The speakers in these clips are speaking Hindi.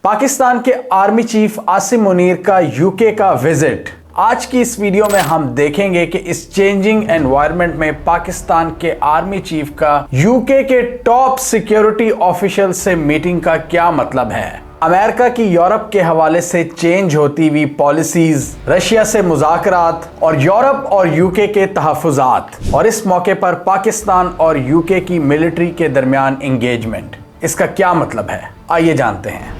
पाकिस्तान के आर्मी चीफ आसिम मुनीर का यूके का विजिट। आज की इस वीडियो में हम देखेंगे कि इस चेंजिंग एनवायरनमेंट में पाकिस्तान के आर्मी चीफ का यूके के टॉप सिक्योरिटी ऑफिशियल से मीटिंग का क्या मतलब है। अमेरिका की यूरोप के हवाले से चेंज होती हुई पॉलिसीज, रशिया से मुज़ाकरात और यूरोप और यूके के तहफ़्फ़ुज़ात, और इस मौके पर पाकिस्तान और यूके की मिलिट्री के दरमियान इंगेजमेंट, इसका क्या मतलब है, आइए जानते हैं।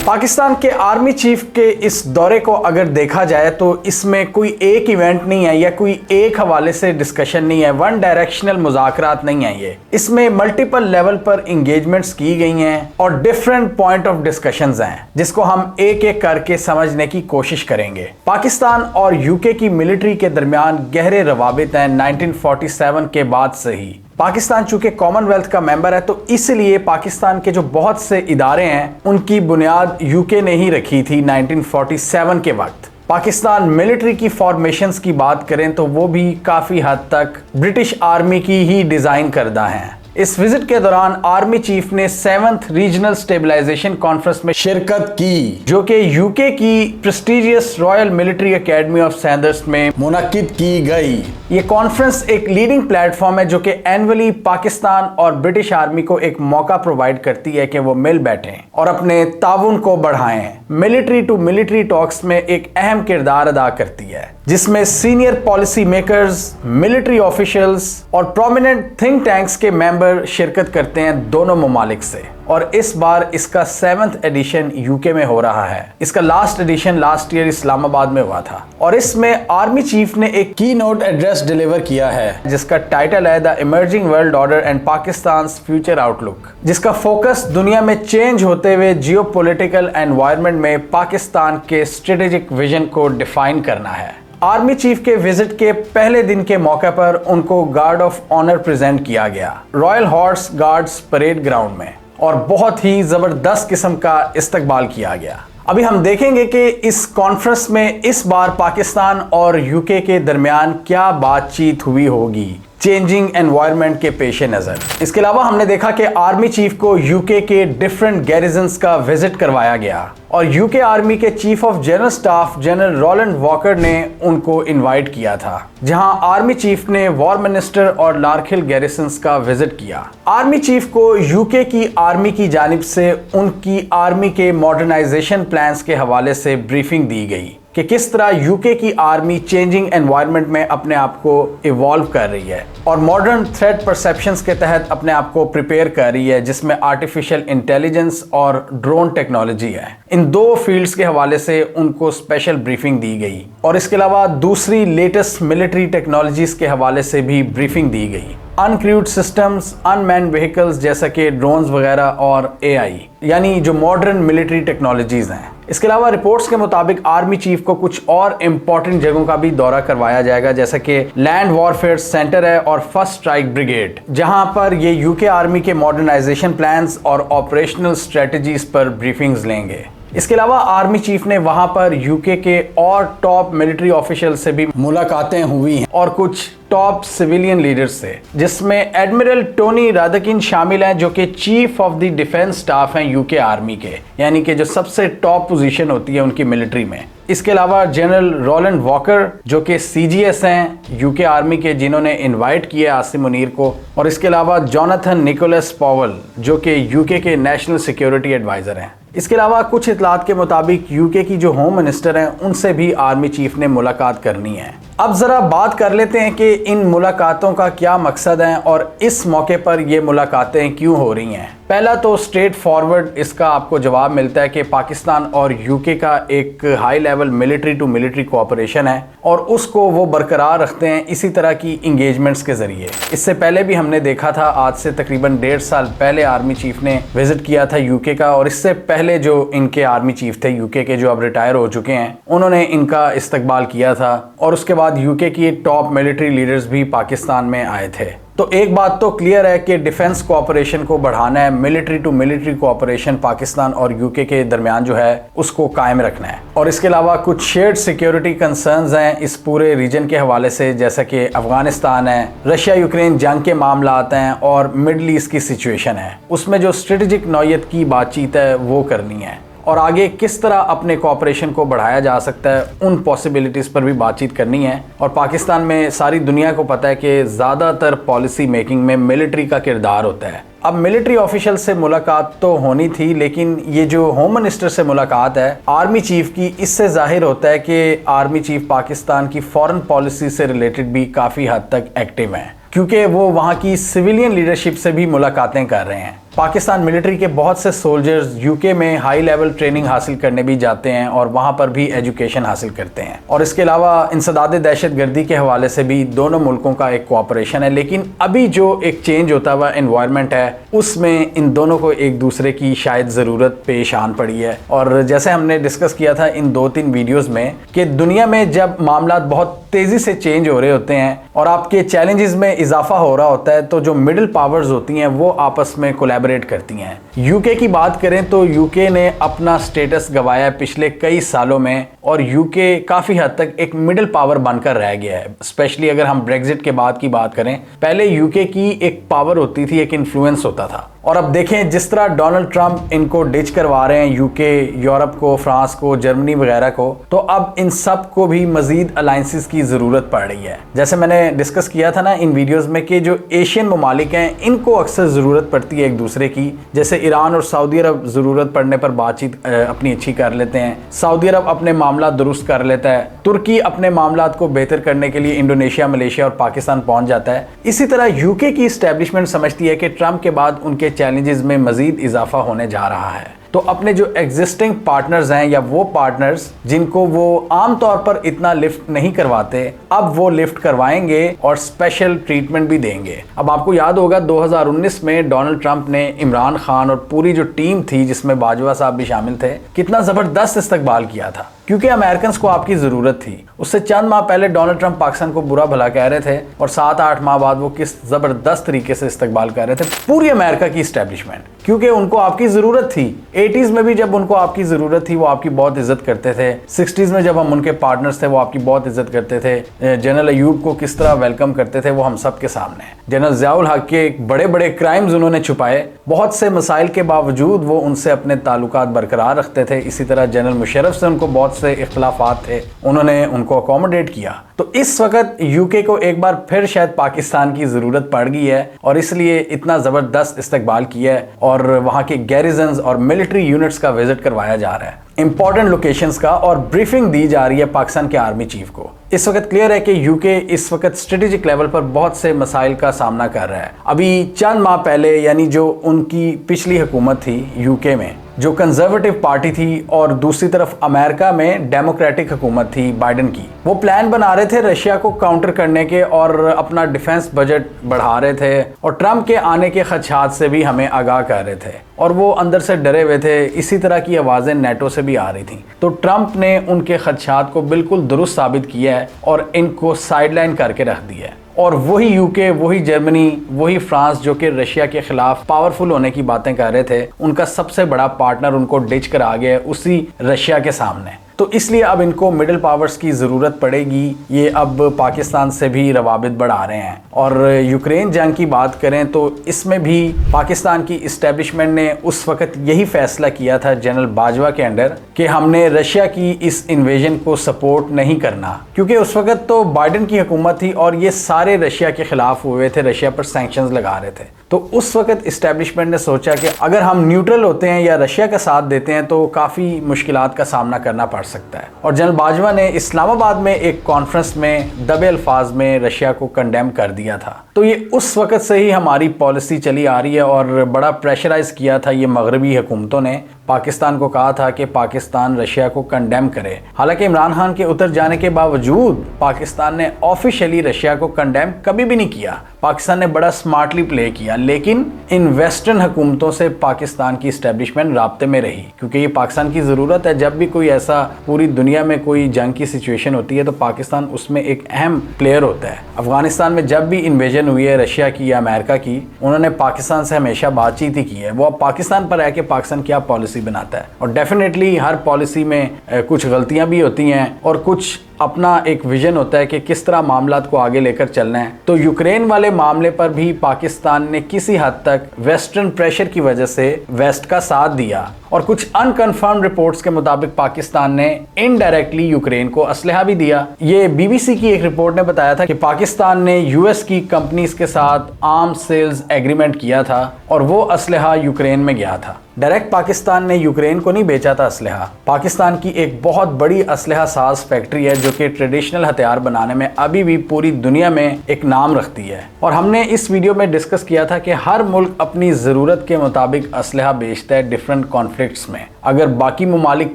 पाकिस्तान के आर्मी चीफ के इस दौरे को अगर देखा जाए तो इसमें कोई एक इवेंट नहीं है या कोई एक हवाले से डिस्कशन नहीं है, वन डायरेक्शनल मुज़ाकरात नहीं है ये। इसमें मल्टीपल लेवल पर इंगेजमेंट्स की गई हैं और डिफरेंट पॉइंट ऑफ डिस्कशंस हैं, जिसको हम एक एक करके समझने की कोशिश करेंगे। पाकिस्तान और यूके की मिलिट्री के दरमियान गहरे रवाबित हैं 1947 के बाद से ही। पाकिस्तान चूंकि कॉमनवेल्थ का मेंबर है तो इसलिए पाकिस्तान के जो बहुत से इदारे हैं उनकी बुनियाद यूके ने ही रखी थी 1947 के वक्त। पाकिस्तान मिलिट्री की फॉर्मेशंस की बात करें तो वो भी काफ़ी हद तक ब्रिटिश आर्मी की ही डिज़ाइन करदा हैं। इस विजिट के दौरान आर्मी चीफ ने 7th रीजनल स्टेबलाइजेशन कॉन्फ्रेंस में शिरकत की, जो कि यूके की prestigious royal military academy of Sanders में मुनक्किद की गई। ये कॉन्फ्रेंस एक लीडिंग प्लेटफॉर्म है जो कि एनुअली पाकिस्तान और ब्रिटिश आर्मी को एक मौका प्रोवाइड करती है कि वो मिल बैठें और अपने ताउन को बढ़ाएं। मिलिट्री टू मिलिट्री टॉक्स में एक अहम किरदार अदा करती है, जिसमें senior policy makers, military officials और प्रोमिनेंट थिंक टैंक्स के मेंबर शिरकत करते हैं दोनों ममालिक से। और इस बार इसका 7th एडिशन यूके में हो रहा है। इसका last addition last year Islamabad में हुआ था और इसमें आर्मी चीफ ने एक की नोट एड्रेस डिलीवर किया है जिसका टाइटल है the emerging world order and Pakistan future outlook, जिसका फोकस दुनिया में चेंज होते हुए जियोपॉलिटिकल एनवायरनमेंट में पाकिस्तान के स्ट्रेटेजिक विजन को डिफाइन करना है। आर्मी चीफ के विजिट के पहले दिन के मौके पर उनको गार्ड ऑफ ऑनर प्रेजेंट किया गया royal horse guards parade ground में, और बहुत ही जबरदस्त किस्म का इस्तकबाल किया गया। अभी हम देखेंगे कि इस कॉन्फ्रेंस में इस बार पाकिस्तान और यूके के दरमियान क्या बातचीत हुई होगी चेंजिंग एनवायरनमेंट के पेश नज़र। इसके अलावा हमने देखा कि आर्मी चीफ को यूके के डिफरेंट गैरिजन्स का विजिट करवाया गया और यूके आर्मी के chief of general staff general Roland Walker ने उनको इनवाइट किया था, जहां आर्मी चीफ ने वॉर मिनिस्टर और लार्किल गैरिसन्स का विजिट किया। आर्मी चीफ को यूके की आर्मी की जानिब से उनकी आर्मी के मॉडर्नाइजेशन प्लान्स के हवाले से ब्रीफिंग दी गई कि किस तरह यूके की आर्मी चेंजिंग एनवायरनमेंट में अपने आप को इवॉल्व कर रही है और मॉडर्न थ्रेट परसेप्शंस के तहत अपने आप को प्रिपेयर कर रही है, जिसमें आर्टिफिशियल इंटेलिजेंस और ड्रोन टेक्नोलॉजी है। इन दो फील्ड्स के हवाले से उनको स्पेशल ब्रीफिंग दी गई और इसके अलावा दूसरी लेटेस्ट मिलिट्री टेक्नोलॉजीज के हवाले से भी ब्रीफिंग दी गई। अनक्रूड सिस्टम्स, अनमैन्ड व्हीकल्स जैसा कि ड्रोन्स वगैरह और एआई, यानी जो मॉडर्न मिलिट्री टेक्नोलॉजीज हैं। इसके अलावा रिपोर्ट्स के मुताबिक आर्मी चीफ को कुछ और इम्पोर्टेंट जगहों का भी दौरा करवाया जाएगा, जैसा कि लैंड वॉरफेयर सेंटर है और फर्स्ट स्ट्राइक ब्रिगेड, जहां पर ये यूके आर्मी के मॉडर्नाइजेशन प्लान्स और ऑपरेशनल स्ट्रेटजीज पर ब्रीफिंग्स लेंगे। इसके अलावा आर्मी चीफ ने वहां पर यूके के और टॉप मिलिट्री ऑफिशियल से भी मुलाकातें हुई हैं और कुछ टॉप सिविलियन लीडर्स से, जिसमें एडमिरल टोनी रादकिन शामिल हैं जो कि chief of the defence staff हैं यूके आर्मी के, यानी कि जो सबसे टॉप पोजीशन होती है उनकी मिलिट्री में। इसके अलावा जनरल रोलैंड वॉकर जो कि सीजीएस हैं यूके आर्मी के, जिन्होंने इनवाइट किया आसिम मुनीर को, और इसके अलावा जोनाथन निकोलस पॉवल जो कि यूके के नेशनल सिक्योरिटी एडवाइजर हैं। इसके अलावा कुछ इतलात के मुताबिक यूके की जो होम मिनिस्टर हैं उनसे भी आर्मी चीफ ने मुलाकात करनी है। अब जरा बात कर लेते हैं कि इन मुलाकातों का क्या मकसद है और इस मौके पर ये मुलाकातें क्यों हो रही हैं। पहला तो स्ट्रेट फॉरवर्ड इसका आपको जवाब मिलता है कि पाकिस्तान और यूके का एक high level military to military cooperation है और उसको वो बरकरार रखते हैं इसी तरह की इंगेजमेंट्स के जरिए। इससे पहले भी हमने देखा था, आज से तकरीबन 1.5 साल पहले आर्मी चीफ ने विजिट किया था यूके का, और इससे पहले जो इनके आर्मी चीफ थे यूके के, जो अब रिटायर हो चुके हैं, उन्होंने इनका इस्तकबाल किया था और उसके बाद यूके की टॉप मिलिट्री लीडर्स भी पाकिस्तान में आए थे। तो एक बात तो क्लियर है कि डिफेंस कोऑपरेशन को बढ़ाना है, military to military cooperation Pakistan और यूके के दरमियान जो है उसको कायम रखना है। और इसके अलावा कुछ शेयर्ड सिक्योरिटी कंसर्न्स हैं इस पूरे रीजन के हवाले से, जैसा कि अफगानिस्तान है, रशिया यूक्रेन जंग के मामला हैं और मिडल ईस्ट की सिचुएशन है, उसमें जो स्ट्रेटेजिक नौयत की बातचीत है वो करनी है। और आगे किस तरह अपने कोऑपरेशन को बढ़ाया जा सकता है उन पॉसिबिलिटीज़ पर भी बातचीत करनी है। और पाकिस्तान में सारी दुनिया को पता है कि ज़्यादातर पॉलिसी मेकिंग में मिलिट्री का किरदार होता है। अब मिलिट्री ऑफिशियल से मुलाकात तो होनी थी, लेकिन ये जो होम मिनिस्टर से मुलाकात है आर्मी चीफ की, इससे जाहिर होता है कि आर्मी चीफ पाकिस्तान की फॉरेन पॉलिसी से रिलेटेड भी काफ़ी हद तक एक्टिव हैं, क्योंकि वो वहाँ की सिविलियन लीडरशिप से भी मुलाकातें कर रहे हैं। पाकिस्तान मिलिट्री के बहुत से सोल्जर्स यूके में हाई लेवल ट्रेनिंग हासिल करने भी जाते हैं और वहाँ पर भी एजुकेशन हासिल करते हैं। और इसके अलावा इंसदाद दहशतगर्दी के हवाले से भी दोनों मुल्कों का एक कोऑपरेशन है। लेकिन अभी जो एक चेंज होता हुआ एनवायरनमेंट है उसमें इन दोनों को एक दूसरे की शायद ज़रूरत पेश आन पड़ी है। और जैसे हमने डिस्कस किया था इन 2-3 वीडियोज़ में कि दुनिया में जब मामला बहुत तेज़ी से चेंज हो रहे होते हैं और आपके चैलेंजेस में इजाफा हो रहा होता है, तो जो मिडिल पावर्स होती हैं वो आपस में कोलैबोरेट करती हैं। यूके की बात करें तो यूके ने अपना स्टेटस गंवाया पिछले कई सालों में और यूके काफ़ी हद तक एक मिडिल पावर बनकर रह गया है। स्पेशली अगर हम ब्रेग्जिट के बाद की बात करें, पहले यूके की एक पावर होती थी, एक इन्फ्लुएंस होता था। और अब देखें जिस तरह डोनाल्ड ट्रंप इनको डिच करवा रहे हैं, यूके, यूरोप को, फ्रांस को, जर्मनी वगैरह को, तो अब इन सब को भी मजीद अलायंसेस की ज़रूरत पड़ रही है। जैसे मैंने डिस्कस किया था ना इन वीडियोस में कि जो एशियन ममालिक हैं इनको अक्सर ज़रूरत पड़ती है एक दूसरे की। जैसे ईरान और सऊदी अरब ज़रूरत पड़ने पर बातचीत अपनी अच्छी कर लेते हैं, सऊदी अरब अपने मामला दुरुस्त कर लेता है, तुर्की अपने मामला को बेहतर करने के लिए इंडोनेशिया, मलेशिया और पाकिस्तान पहुँच जाता है। इसी तरह यूके की इस्टेब्लिशमेंट समझती है कि ट्रंप के बाद उनके चैलेंजेस में मजीद इजाफा होने जा रहा है, तो अपने जो एग्जिस्टिंग पार्टनर्स हैं या वो पार्टनर्स जिनको वो आमतौर पर इतना लिफ्ट नहीं करवाते, अब वो लिफ्ट करवाएंगे और स्पेशल ट्रीटमेंट भी देंगे। अब आपको याद होगा 2019 में डोनाल्ड ट्रंप ने इमरान खान और पूरी जो टीम थी जिसमें बाजवा साहब भी शामिल थे, कितना ज़बरदस्त इस्तकबाल किया था, क्योंकि अमेरिकन को आपकी ज़रूरत थी। उससे चंद माह पहले डोनाल्ड ट्रंप पाकिस्तान को बुरा भला कह रहे थे और 7-8 माह बाद वो किस ज़बरदस्त तरीके से इस्तकबाल कर रहे थे पूरी अमेरिका की इस्टेब्लिशमेंट, क्योंकि उनको आपकी ज़रूरत थी। 80s में भी जब उनको आपकी ज़रूरत थी वो आपकी बहुत इज्जत करते थे। 60s में जब हम उनके पार्टनर्स थे वो आपकी बहुत इज्जत करते थे। जनरल अयूब को किस तरह वेलकम करते थे वो हम सब के सामने है। जनरल ज़ियाउल हक के बड़े बड़े क्राइम्स उन्होंने छुपाए, बहुत से मसाइल के बावजूद वो उनसे अपने ताल्लुकात बरकरार रखते थे। इसी तरह जनरल मुशर्रफ से उनको बहुत से इख्तलाफात थे, उन्होंने उनको अकोमोडेट किया। तो इस वक्त यूके को एक बार फिर शायद पाकिस्तान की ज़रूरत पड़ गई है और इसलिए इतना ज़बरदस्त इस्तकबाल किया है और वहाँ के गैरिजन्स और मिलिट्री यूनिट्स का विजिट करवाया जा रहा है, इंपॉर्टेंट लोकेशंस का, और ब्रीफिंग दी जा रही है पाकिस्तान के आर्मी चीफ को। इस वक्त क्लियर है कि यूके इस वक्त स्ट्रेटेजिक लेवल पर बहुत से मसाइल का सामना कर रहा है। अभी चंद माह पहले, यानी जो उनकी पिछली हुकूमत थी यूके में, जो कंजर्वेटिव पार्टी थी, और दूसरी तरफ अमेरिका में डेमोक्रेटिक हुकूमत थी बाइडन की, वो प्लान बना रहे थे रशिया को काउंटर करने के और अपना डिफेंस बजट बढ़ा रहे थे और ट्रंप के आने के खदशात से भी हमें आगाह कर रहे थे और वो अंदर से डरे हुए थे। इसी तरह की आवाज़ें नेटो से भी आ रही थी। तो ट्रंप ने उनके खदशात को बिल्कुल दुरुस्त साबित किया है और इनको साइडलाइन करके रख दिया है। और वही यूके, वही जर्मनी, वही फ्रांस जो कि रशिया के खिलाफ पावरफुल होने की बातें कर रहे थे, उनका सबसे बड़ा पार्टनर उनको डिच कर आ गया उसी रशिया के सामने। तो इसलिए अब इनको मिडिल पावर्स की ज़रूरत पड़ेगी। ये अब पाकिस्तान से भी रवाबित बढ़ा रहे हैं। और यूक्रेन जंग की बात करें तो इसमें भी पाकिस्तान की इस्टेब्लिशमेंट ने उस वक्त यही फैसला किया था जनरल बाजवा के अंडर कि हमने रशिया की इस इन्वेजन को सपोर्ट नहीं करना, क्योंकि उस वक्त तो बाइडन की हुकूमत थी और ये सारे रशिया के खिलाफ हुए थे, रशिया पर सैंक्शंस लगा रहे थे। तो उस वक्त इस्टेब्लिशमेंट ने सोचा कि अगर हम न्यूट्रल होते हैं या रशिया का साथ देते हैं तो काफ़ी मुश्किलात का सामना करना पड़ सकता है। और जनरल बाजवा ने इस्लामाबाद में एक कॉन्फ्रेंस में दबे अल्फाज में रशिया को कंडेम कर दिया था। तो ये उस वक्त से ही हमारी पॉलिसी चली आ रही है और बड़ा प्रेशराइज किया था ये मगरबी हुकूमतों ने, पाकिस्तान को कहा था कि पाकिस्तान रशिया को कंडेम करे। हालांकि इमरान खान के उतर जाने के बावजूद पाकिस्तान ने ऑफिशियली रशिया को कंडेम कभी भी नहीं किया। पाकिस्तान ने बड़ा स्मार्टली प्ले किया, लेकिन इन वेस्टर्न हुकूमतों से पाकिस्तान की इस्टेब्लिशमेंट राब्ते में रही, क्योंकि ये पाकिस्तान की ज़रूरत है। जब भी कोई ऐसा पूरी दुनिया में कोई जंग की सिचुएशन होती है तो पाकिस्तान उसमें एक अहम प्लेयर होता है। अफगानिस्तान में जब भी इन्वेजन हुई है रशिया की या अमेरिका की, उन्होंने पाकिस्तान से हमेशा बातचीत ही की है। वो अब पाकिस्तान पर है कि पाकिस्तान क्या पॉलिसी बनाता है, और डेफिनेटली हर पॉलिसी में कुछ गलतियां भी होती हैं और कुछ अपना एक विजन होता है कि किस तरह मामलात को आगे लेकर चलना है। तो यूक्रेन वाले मामले पर भी पाकिस्तान ने किसी हद तक वेस्टर्न प्रेशर की वजह से वेस्ट का साथ दिया, और कुछ अनकन्फर्म रिपोर्ट्स के मुताबिक पाकिस्तान ने इनडायरेक्टली यूक्रेन को असलहा भी दिया। ये बीबीसी की एक रिपोर्ट ने बताया था कि पाकिस्तान ने यूएस की कंपनीज के साथ आर्म्स सेल्स एग्रीमेंट किया था और वो असलहा यूक्रेन में गया था। डायरेक्ट पाकिस्तान ने यूक्रेन को नहीं बेचा था असलहा। पाकिस्तान की एक बहुत बड़ी असलहा साज फैक्ट्री है जो कि ट्रेडिशनल हथियार बनाने में अभी भी पूरी दुनिया में एक नाम रखती है। और हमने इस वीडियो में डिस्कस किया था कि हर मुल्क अपनी ज़रूरत के मुताबिक असलहा बेचता है डिफरेंट कॉन्फ्लिक्ट्स में। अगर बाकी ममालिक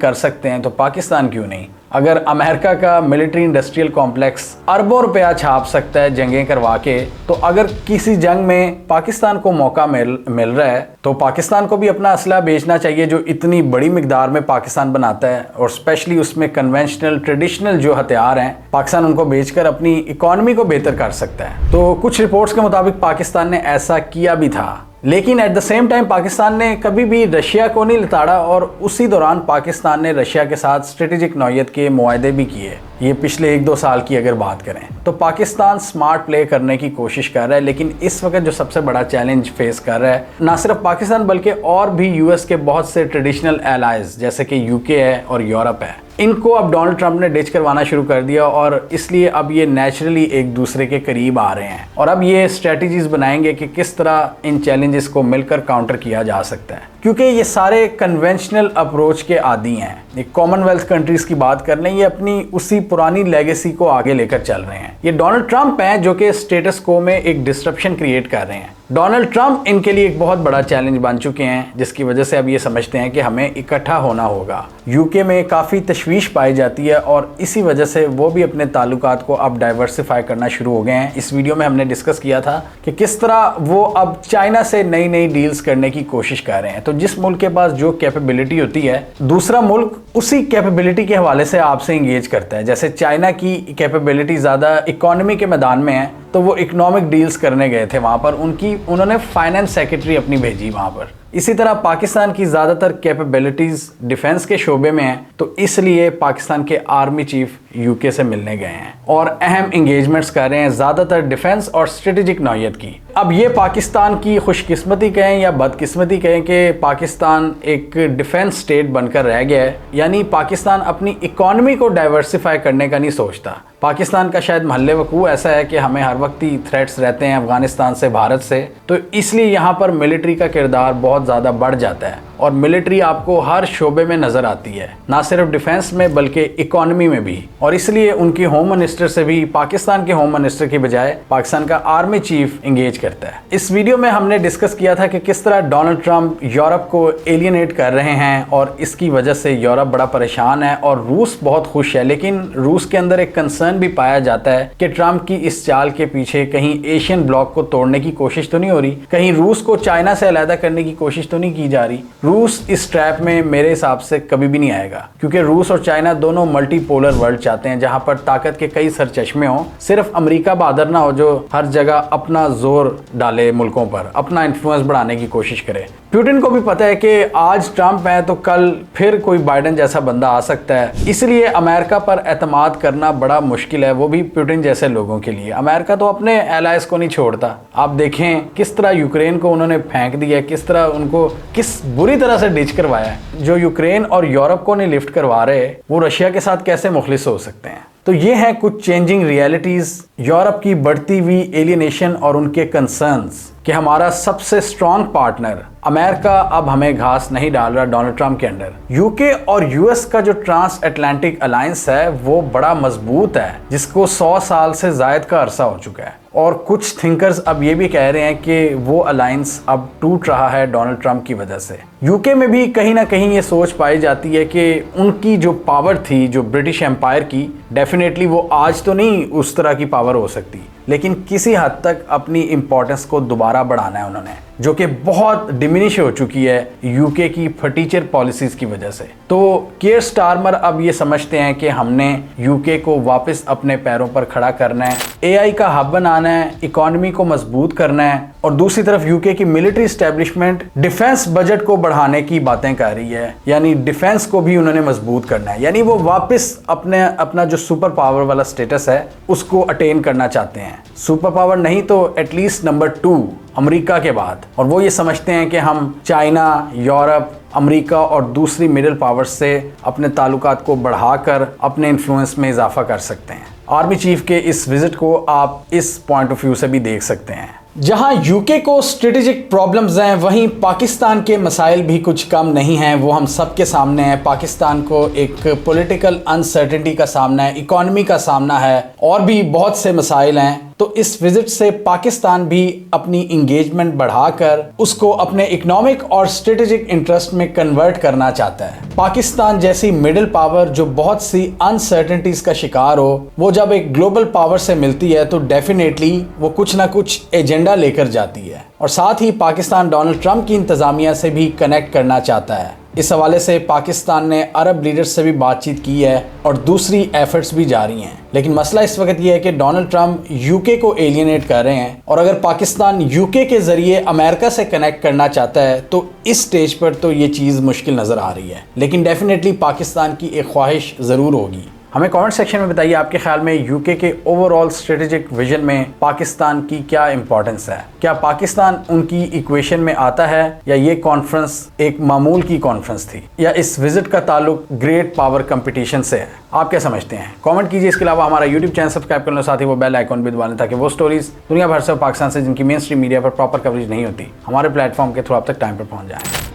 कर सकते हैं तो पाकिस्तान क्यों नहीं? अगर अमेरिका का मिलिट्री इंडस्ट्रियल कॉम्प्लेक्स अरबों रुपया छाप सकता है जंगें करवा के, तो अगर किसी जंग में पाकिस्तान को मौका मिल रहा है तो पाकिस्तान को भी अपना असला बेचना चाहिए, जो इतनी बड़ी मिकदार में पाकिस्तान बनाता है। और स्पेशली उसमें कन्वेंशनल ट्रेडिशनल जो हथियार हैं, पाकिस्तान उनको बेचकर अपनी इकॉनमी को बेहतर कर सकता है। तो कुछ रिपोर्ट्स के मुताबिक पाकिस्तान ने ऐसा किया भी था, लेकिन at the same time Pakistan ने कभी भी रशिया को नहीं लताड़ा, और उसी दौरान पाकिस्तान ने रशिया के साथ स्ट्रेटेजिक नौयत के मुआहदे भी किए। ये पिछले 1-2 साल की अगर बात करें तो पाकिस्तान स्मार्ट प्ले करने की कोशिश कर रहा है। लेकिन इस वक्त जो सबसे बड़ा चैलेंज फेस कर रहा है ना सिर्फ पाकिस्तान बल्कि और भी यूएस के बहुत से ट्रेडिशनल एलाइज जैसे कि यूके है और यूरोप है, इनको अब डोनाल्ड ट्रंप ने डिच करवाना शुरू कर दिया, और इसलिए अब ये नेचुरली एक दूसरे के करीब आ रहे हैं। और अब ये स्ट्रेटजीज बनाएंगे कि किस तरह इन चैलेंजेस को मिलकर काउंटर किया जा सकता है, क्योंकि ये सारे कन्वेंशनल अप्रोच के आदी हैं। ये कॉमनवेल्थ कंट्रीज की बात कर लें, ये अपनी उसी पुरानी लेगेसी को आगे लेकर चल रहे हैं। ये डोनाल्ड ट्रंप हैं जो कि स्टेटस को में एक डिस्ट्रप्शन क्रिएट कर रहे हैं। डोनाल्ड ट्रंप इनके लिए एक बहुत बड़ा चैलेंज बन चुके हैं, जिसकी वजह से अब ये समझते हैं कि हमें इकट्ठा होना होगा। यूके में काफ़ी तशवीश पाई जाती है और इसी वजह से वो भी अपने ताल्लुकात को अब डाइवर्सिफाई करना शुरू हो गए हैं। इस वीडियो में हमने डिस्कस किया था कि किस तरह वो अब चाइना से नई नई डील्स करने की कोशिश कर रहे हैं। तो जिस मुल्क के पास जो कैपेबिलिटी होती है, दूसरा मुल्क उसी कैपेबिलिटी के हवाले से आपसे इंगेज करता है। जैसे चाइना की कैपेबिलिटी ज़्यादा इकोनॉमी के मैदान में है, तो वो इकोनॉमिक डील्स करने गए थे वहाँ पर, उन्होंने फाइनेंस सेक्रेटरी अपनी भेजी वहाँ पर। इसी तरह पाकिस्तान की ज़्यादातर कैपेबिलिटीज़ डिफेंस के शोबे में हैं, तो इसलिए पाकिस्तान के आर्मी चीफ यूके से मिलने गए हैं और अहम इंगेजमेंट्स कर रहे हैं ज़्यादातर डिफेंस और स्ट्रेटेजिक नौयत की। अब ये पाकिस्तान की खुशकिस्मती कहें या बदकिस्मती कहें कि पाकिस्तान एक डिफेंस स्टेट बनकर रह गया है, यानी पाकिस्तान अपनी इकॉनमी को डाइवर्सिफाई करने का नहीं सोचता। पाकिस्तान का शायद महल्ले वकूअ ऐसा है कि हमें हर वक्त ही थ्रेट्स रहते हैं अफगानिस्तान से, भारत से, तो इसलिए यहाँ पर मिलिट्री का किरदार बहुत ज़्यादा बढ़ जाता है और मिलिट्री आपको हर शोबे में नज़र आती है, ना सिर्फ डिफेंस में बल्कि इकॉनमी में भी। और इसलिए उनकी होम मिनिस्टर से भी पाकिस्तान के होम मिनिस्टर की बजाय पाकिस्तान का आर्मी चीफ इंगेज करता है। इस वीडियो में हमने डिस्कस किया था कि किस तरह डोनाल्ड ट्रंप यूरोप को एलियनेट कर रहे हैं और इसकी वजह से यूरोप बड़ा परेशान है और रूस बहुत खुश है। लेकिन रूस के अंदर एक कंसर्न भी पाया जाता है कि ट्रंप की इस चाल के पीछे कहीं एशियन ब्लॉक को तोड़ने की कोशिश तो नहीं हो रही, कहीं रूस को चाइना से अलग करने की कोशिश तो नहीं की जा रही। रूस इस ट्रैप में मेरे हिसाब से कभी भी नहीं आएगा, क्योंकि रूस और चाइना दोनों मल्टीपोलर वर्ल्ड चाहते हैं जहां पर ताकत के कई सरचश्मे हों। सिर्फ अमेरिका बहादुर ना हो जो हर जगह अपना जोर डाले मुल्कों पर, अपना इन्फ्लुएंस बढ़ाने की कोशिश करे। पुतिन को भी पता है कि आज ट्रंप है तो कल फिर कोई बाइडेन जैसा बंदा आ सकता है, इसलिए अमेरिका पर एतमाद करना बड़ा मुश्किल है, वो भी पुतिन जैसे लोगों के लिए। अमेरिका तो अपने एलाइज को नहीं छोड़ता। आप देखें किस तरह यूक्रेन को उन्होंने फेंक दिया, किस तरह उनको किस बुरी तरह से डिच करवाया है। जो यूक्रेन और यूरोप को नहीं लिफ्ट करवा रहे, वो रशिया के साथ कैसे मुखलिस हो सकते हैं। तो ये हैं कुछ चेंजिंग रियलिटीज, यूरोप की बढ़ती हुई एलियनेशन और उनके कंसर्न्स कि हमारा सबसे स्ट्रॉन्ग पार्टनर अमेरिका अब हमें घास नहीं डाल रहा डोनाल्ड ट्रंप के अंडर। यूके और यूएस का जो ट्रांस अटलांटिक अलायंस है वो बड़ा मजबूत है, जिसको 100 साल से जायद का अरसा हो चुका है। और कुछ थिंकर्स अब ये भी कह रहे हैं कि वो अलायंस अब टूट रहा है डोनाल्ड ट्रंप की वजह से। यूके में भी कहीं ना कहीं ये सोच पाई जाती है कि उनकी जो पावर थी, जो ब्रिटिश एम्पायर की, डेफिनेटली वो आज तो नहीं उस तरह की पावर हो सकती, लेकिन किसी हद तक अपनी इंपॉर्टेंस को दोबारा बढ़ाना है उन्होंने, जो कि बहुत डिमिनिश हो चुकी है यूके की फटीचर पॉलिसीज की वजह से। तो कीयर स्टारमर अब ये समझते हैं कि हमने यूके को वापस अपने पैरों पर खड़ा करना है, एआई का हब बनाना है, इकोनॉमी को मजबूत करना है, और दूसरी तरफ यूके की मिलिट्री एस्टेब्लिशमेंट डिफेंस बजट को बढ़ाने की बातें कर रही है, यानी डिफेंस को भी उन्होंने मजबूत करना है, यानी वो वापस अपना जो सुपर पावर वाला स्टेटस है उसको अटेन करना चाहते हैं। सुपर पावर नहीं तो एटलीस्ट नंबर 2 अमेरिका के बाद। और वो ये समझते हैं कि हम चाइना, यूरोप, अमेरिका और दूसरी मिडिल पावर्स से अपने ताल्लुकात को बढ़ाकर अपने इन्फ्लुएंस में इजाफा कर सकते हैं। आर्मी चीफ के इस विजिट को आप इस पॉइंट ऑफ व्यू से भी देख सकते हैं। जहां यूके को स्ट्रेटेजिक प्रॉब्लम्स हैं, वहीं पाकिस्तान के मसाइल भी कुछ कम नहीं हैं। वो हम सबके सामने हैं। पाकिस्तान को एक पॉलिटिकल अनसर्टेनिटी का सामना है, इकोनॉमी का सामना है, और भी बहुत से मसाइल हैं। तो इस विजिट से पाकिस्तान भी अपनी इंगेजमेंट बढ़ाकर उसको अपने इकोनॉमिक और स्ट्रेटेजिक इंटरेस्ट में कन्वर्ट करना चाहता है। पाकिस्तान जैसी मिडिल पावर जो बहुत सी अनसर्टेनिटीज का शिकार हो, वो जब एक ग्लोबल पावर से मिलती है तो डेफिनेटली वो कुछ ना कुछ एजेंडा लेकर जाती है, और साथ ही पाकिस्तान डोनाल्ड ट्रंप की इंतजामिया से भी कनेक्ट करना चाहता है। इस हवाले से पाकिस्तान ने अरब लीडर्स से भी बातचीत की है और दूसरी एफर्ट्स भी जारी हैं। लेकिन मसला इस वक्त यह है कि डोनाल्ड ट्रंप यूके को एलियनेट कर रहे हैं, और अगर पाकिस्तान यूके के जरिए अमेरिका से कनेक्ट करना चाहता है तो इस स्टेज पर तो ये चीज़ मुश्किल नज़र आ रही है। लेकिन डेफिनेटली पाकिस्तान की एक ख्वाहिश ज़रूर होगी। हमें कमेंट सेक्शन में बताइए आपके ख्याल में यूके के ओवरऑल स्ट्रेटेजिक विजन में पाकिस्तान की क्या इंपॉर्टेंस है। क्या पाकिस्तान उनकी इक्वेशन में आता है, या ये कॉन्फ्रेंस एक मामूल की कॉन्फ्रेंस थी, या इस विजिट का ताल्लुक ग्रेट पावर कंपटीशन से है? आप क्या समझते हैं? कमेंट कीजिए। इसके अलावा हमारा यूट्यूब चैनल सब्सक्राइब कर लो, साथ ही वो बेल आइकॉन भी दबा लें ताकि वो स्टोरीज दुनिया भर से पाकिस्तान से जिनकी मेन स्ट्रीम मीडिया पर प्रॉपर कवरेज नहीं होती, हमारे प्लेटफॉर्म के थ्रू आप तक टाइम पर पहुंच जाए।